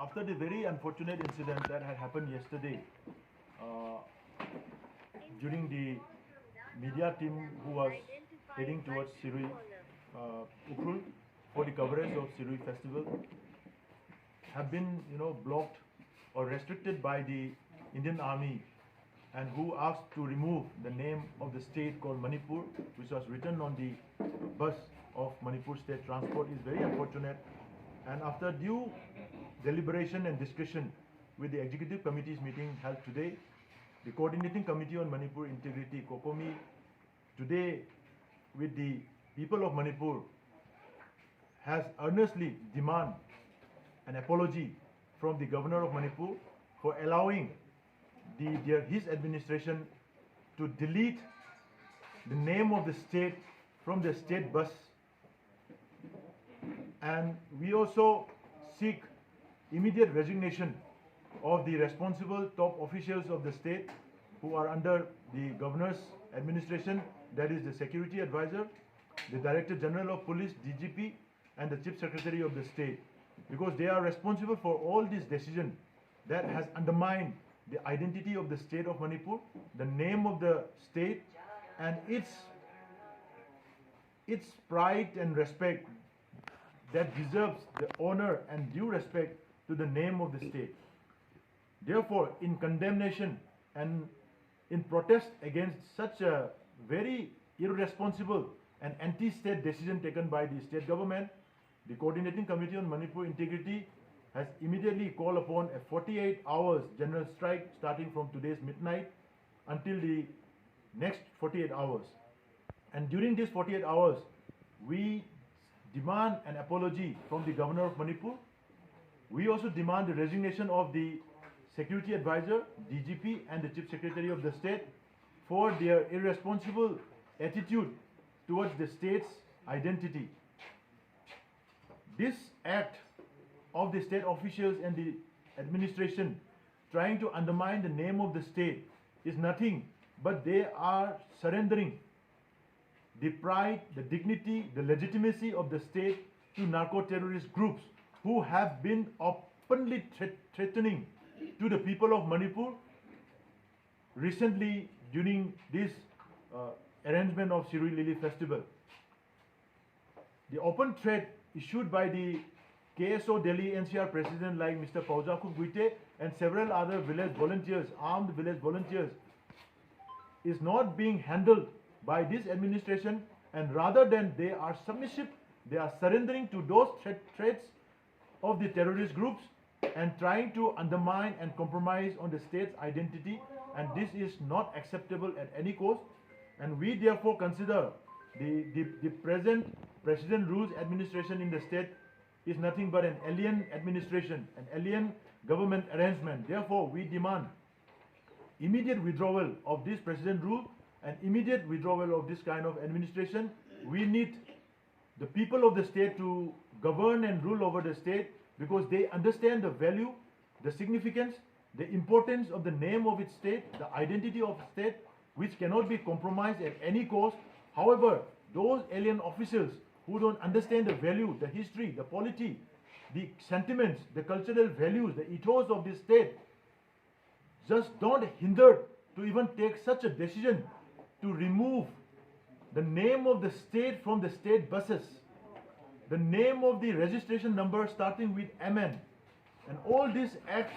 after the very unfortunate incident that had happened yesterday, uh, during the media team who was heading towards Sirui Ukrul for the coverage of Sirui festival, have been blocked or restricted by the Indian Army, and who asked to remove the name of the state called Manipur, which was written on the bus of Manipur State Transport, is very unfortunate. And after due deliberation and discussion with the Executive Committee's meeting held today, the Coordinating Committee on Manipur Integrity, COCOMI, today with the people of Manipur, has earnestly demand an apology from the Governor of Manipur for allowing his administration to delete the name of the state from the state bus. And we also seek immediate resignation of the responsible top officials of the state who are under the governor's administration, that is the security advisor, the Director General of Police, DGP, and the Chief Secretary of the state, because they are responsible for all these decisions that has undermined the identity of the state of Manipur, the name of the state, and its pride and respect that deserves the honor and due respect to the name of the state. Therefore, in condemnation and in protest against such a very irresponsible and anti-state decision taken by the state government, the Coordinating Committee on Manipur Integrity has immediately called upon a 48 hours general strike starting from today's midnight until the next 48 hours. And during these 48 hours, we demand an apology from the Governor of Manipur. We also demand the resignation of the Security Advisor, DGP, and the Chief Secretary of the state for their irresponsible attitude towards the state's identity. This act of the state officials and the administration trying to undermine the name of the state is nothing but they are surrendering the pride, the dignity, the legitimacy of the state to narco-terrorist groups who have been openly threatening to the people of Manipur recently during this arrangement of Sirui Lili festival. The open threat issued by the KSO Delhi NCR president like Mr. Paujaku Guite and several other village volunteers, armed village volunteers, is not being handled by this administration, and rather than they are submissive, they are surrendering to those threats of the terrorist groups and trying to undermine and compromise on the state's identity, and this is not acceptable at any cost. And we therefore consider the present President rules administration in the state is nothing but an alien administration, an alien government arrangement. Therefore, we demand immediate withdrawal of this President rule and immediate withdrawal of this kind of administration. We need the people of the state to govern and rule over the state because they understand the value, the significance, the importance of the name of its state, the identity of the state, which cannot be compromised at any cost. However, those alien officials who don't understand the value, the history, the polity, the sentiments, the cultural values, the ethos of this state, just don't hinder to even take such a decision to remove the name of the state from the state buses, the name of the registration number starting with MN. And all this act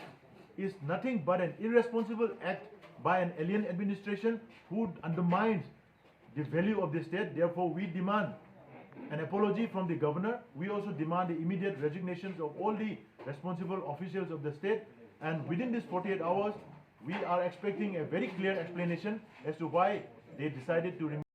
is nothing but an irresponsible act by an alien administration who undermines the value of the state. Therefore, we demand an apology from the governor. We also demand the immediate resignations of all the responsible officials of the state. And within these 48 hours, we are expecting a very clear explanation as to why they decided to remove